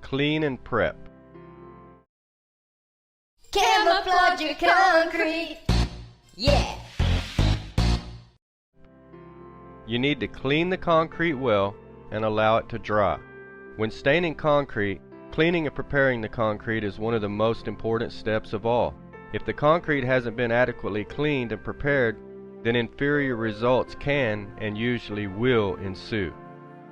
clean and prep. Camouflage your concrete. Yeah. You need to clean the concrete well and allow it to dry. When staining concrete, cleaning and preparing the concrete is one of the most important steps of all. If the concrete hasn't been adequately cleaned and prepared, then inferior results can and usually will ensue.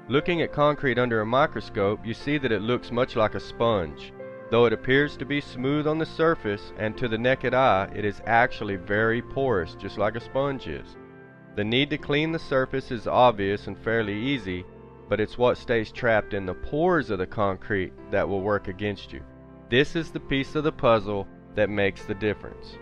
Looking at concrete under a microscope, you see that it looks much like a sponge. Though it appears to be smooth on the surface and to the naked eye, it is actually very porous, just like a sponge is. The need to clean the surface is obvious and fairly easy, but it's what stays trapped in the pores of the concrete that will work against you. This is the piece of the puzzle that makes the difference.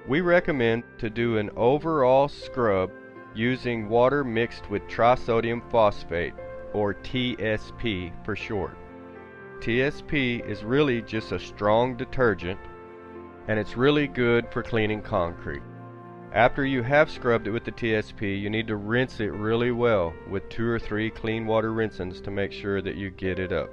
We recommend to do an overall scrub using water mixed with trisodium phosphate, or TSP for short. TSP is really just a strong detergent, and it's really good for cleaning concrete. After you have scrubbed it with the TSP, you need to rinse it really well with 2 or 3 clean water rinsings to make sure that you get it up.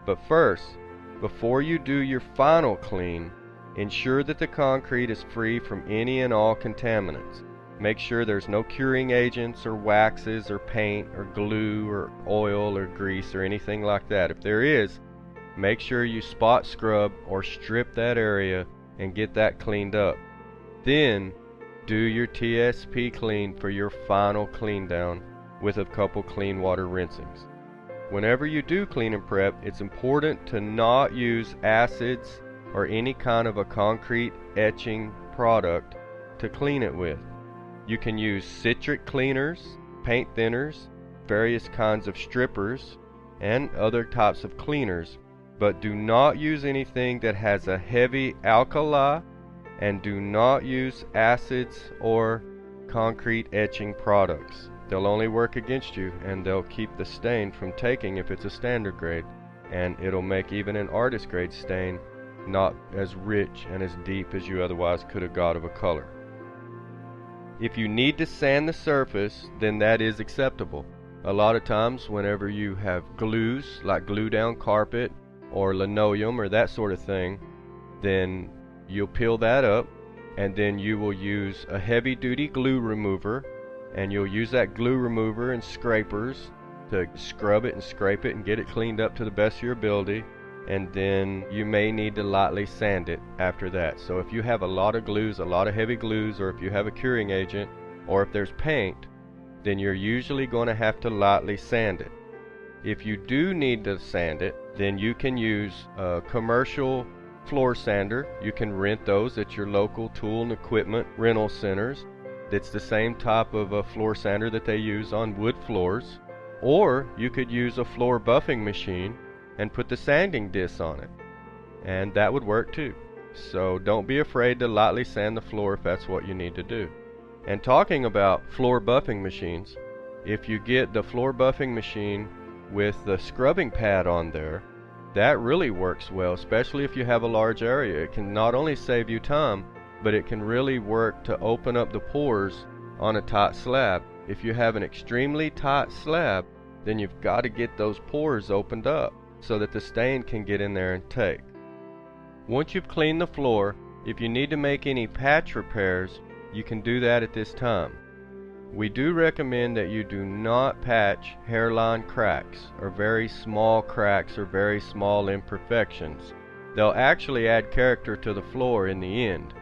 But first, before you do your final clean, ensure that the concrete is free from any and all contaminants. Make sure there's no curing agents or waxes or paint or glue or oil or grease or anything like that. If there is, make sure you spot scrub or strip that area and get that cleaned up. Then do your TSP clean for your final clean down with a couple clean water rinsings. Whenever you do clean and prep, it's important to not use acids or any kind of a concrete etching product to clean it with. You can use citric cleaners, paint thinners, various kinds of strippers, and other types of cleaners, but do not use anything that has a heavy alkali, and do not use acids or concrete etching products. They'll only work against you, and they'll keep the stain from taking if it's a standard grade, and it'll make even an artist grade stain not as rich and as deep as you otherwise could have got of a color. If you need to sand the surface, then that is acceptable. A lot of times whenever you have glues, like glue down carpet or linoleum or that sort of thing, then you'll peel that up, and then you will use a heavy duty glue remover, and you'll use that glue remover and scrapers to scrub it and scrape it and get it cleaned up to the best of your ability, and then you may need to lightly sand it after that. So if you have a lot of glues, a lot of heavy glues, or if you have a curing agent, or if there's paint, then you're usually going to have to lightly sand it. If you do need to sand it, then you can use a commercial floor sander. You can rent those at your local tool and equipment rental centers. It's the same type of a floor sander that they use on wood floors. Or you could use a floor buffing machine and put the sanding disc on it, and that would work too. So don't be afraid to lightly sand the floor if that's what you need to do. And talking about floor buffing machines, if you get the floor buffing machine with the scrubbing pad on there, that really works well, especially if you have a large area. It can not only save you time, but it can really work to open up the pores on a tight slab. If you have an extremely tight slab, then you've got to get those pores opened up so that the stain can get in there and take. Once you've cleaned the floor, if you need to make any patch repairs, you can do that at this time. We do recommend that you do not patch hairline cracks or very small cracks or very small imperfections. They'll actually add character to the floor in the end.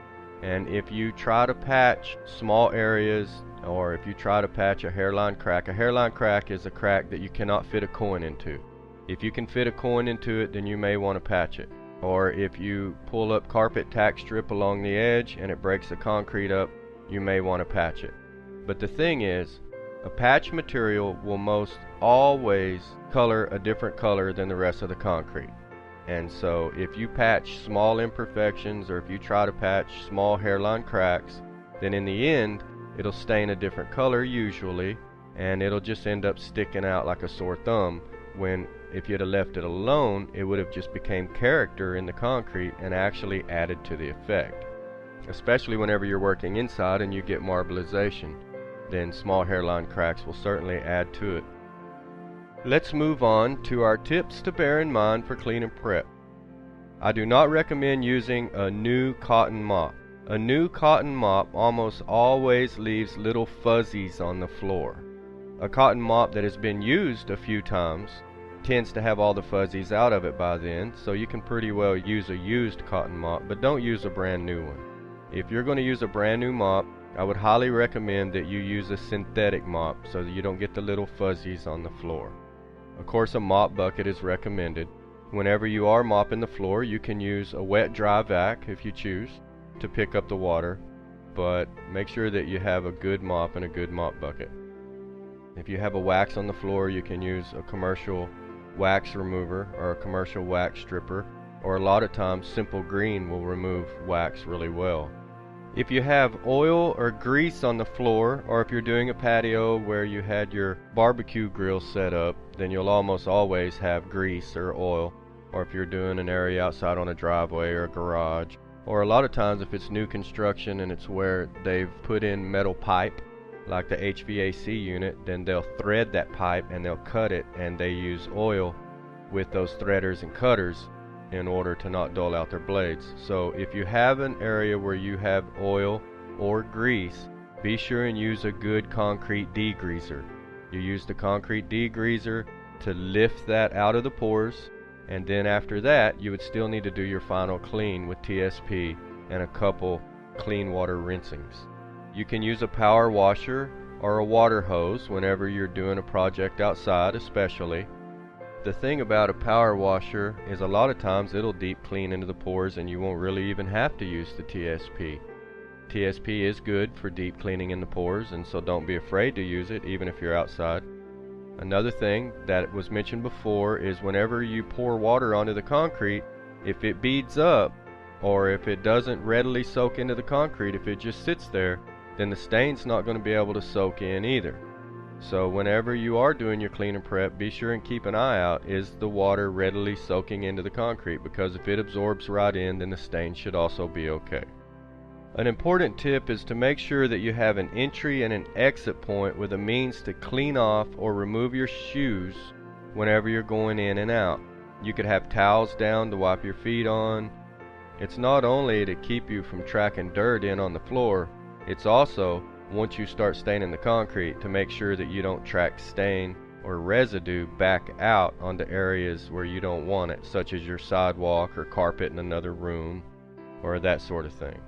And if you try to patch small areas, or if you try to patch a hairline crack is a crack that you cannot fit a coin into. If you can fit a coin into it, then you may want to patch it. Or if you pull up carpet tack strip along the edge and it breaks the concrete up, you may want to patch it. But the thing is, a patch material will most always color a different color than the rest of the concrete. And so if you patch small imperfections, or if you try to patch small hairline cracks, then in the end it'll stain a different color usually, and it'll just end up sticking out like a sore thumb, when if you'd have left it alone, it would have just became character in the concrete and actually added to the effect. Especially whenever you're working inside and you get marbleization, then small hairline cracks will certainly add to it. Let's move on to our tips to bear in mind for clean and prep. I do not recommend using a new cotton mop. A new cotton mop almost always leaves little fuzzies on the floor. A cotton mop that has been used a few times tends to have all the fuzzies out of it by then, so you can pretty well use a used cotton mop, but don't use a brand new one. If you're going to use a brand new mop, I would highly recommend that you use a synthetic mop so that you don't get the little fuzzies on the floor. Of course, a mop bucket is recommended. Whenever you are mopping the floor, you can use a wet dry vac if you choose to pick up the water, but make sure that you have a good mop and a good mop bucket. If you have a wax on the floor, you can use a commercial wax remover or a commercial wax stripper, or a lot of times Simple Green will remove wax really well. If you have oil or grease on the floor, or if you're doing a patio where you had your barbecue grill set up, then you'll almost always have grease or oil. Or if you're doing an area outside on a driveway or a garage, or a lot of times if it's new construction and it's where they've put in metal pipe like the HVAC unit, then they'll thread that pipe and they'll cut it, and they use oil with those threaders and cutters in order to not dull out their blades. So if you have an area where you have oil or grease, be sure and use a good concrete degreaser. You use the concrete degreaser to lift that out of the pores, and then after that you would still need to do your final clean with TSP and a couple clean water rinsings. You can use a power washer or a water hose whenever you're doing a project outside especially. The thing about a power washer is a lot of times it'll deep clean into the pores and you won't really even have to use the TSP. TSP is good for deep cleaning in the pores, and so don't be afraid to use it even if you're outside. Another thing that was mentioned before is whenever you pour water onto the concrete, if it beads up or if it doesn't readily soak into the concrete, if it just sits there, then the stain's not going to be able to soak in either. So whenever you are doing your clean and prep, be sure and keep an eye out, is the water readily soaking into the concrete? Because if it absorbs right in, then the stain should also be okay. An important tip is to make sure that you have an entry and an exit point with a means to clean off or remove your shoes whenever you're going in and out. You could have towels down to wipe your feet on. It's not only to keep you from tracking dirt in on the floor, it's also, once you start staining the concrete, to make sure that you don't track stain or residue back out onto areas where you don't want it, such as your sidewalk or carpet in another room or that sort of thing.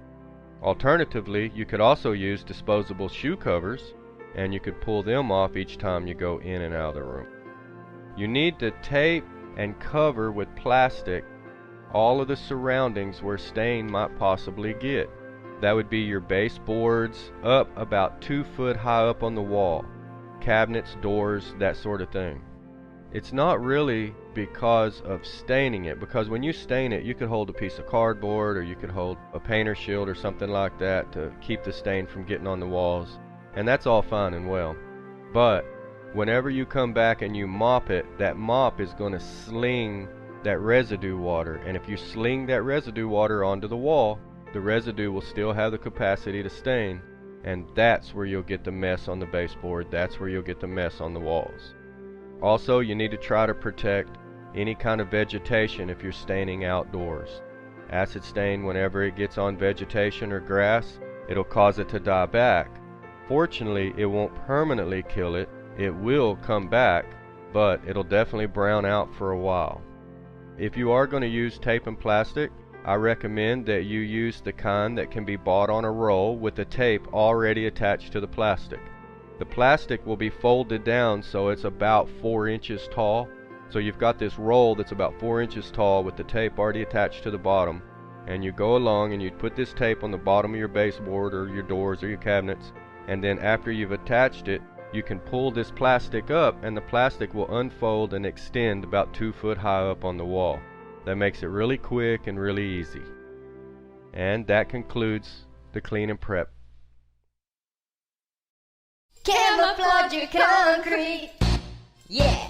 Alternatively, you could also use disposable shoe covers, and you could pull them off each time you go in and out of the room. You need to tape and cover with plastic all of the surroundings where stain might possibly get. That would be your baseboards up about 2 foot high up on the wall, cabinets, doors, that sort of thing. It's not really because of staining it, because when you stain it, you could hold a piece of cardboard or you could hold a painter shield or something like that to keep the stain from getting on the walls, and that's all fine and well. But whenever you come back and you mop it, that mop is going to sling that residue water, and if you sling that residue water onto the wall, the residue will still have the capacity to stain, and that's where you'll get the mess on the baseboard, that's where you'll get the mess on the walls. Also, you need to try to protect any kind of vegetation if you're staining outdoors. Acid stain, whenever it gets on vegetation or grass, it'll cause it to die back. Fortunately, it won't permanently kill it. It will come back, but it'll definitely brown out for a while. If you are going to use tape and plastic, I recommend that you use the kind that can be bought on a roll with the tape already attached to the plastic. The plastic will be folded down so it's about 4 inches tall. So you've got this roll that's about 4 inches tall with the tape already attached to the bottom, and you go along and you put this tape on the bottom of your baseboard or your doors or your cabinets, and then after you've attached it, you can pull this plastic up and the plastic will unfold and extend about 2 foot high up on the wall. That makes it really quick and really easy. And that concludes the clean and prep. Camouflage your concrete. Yeah.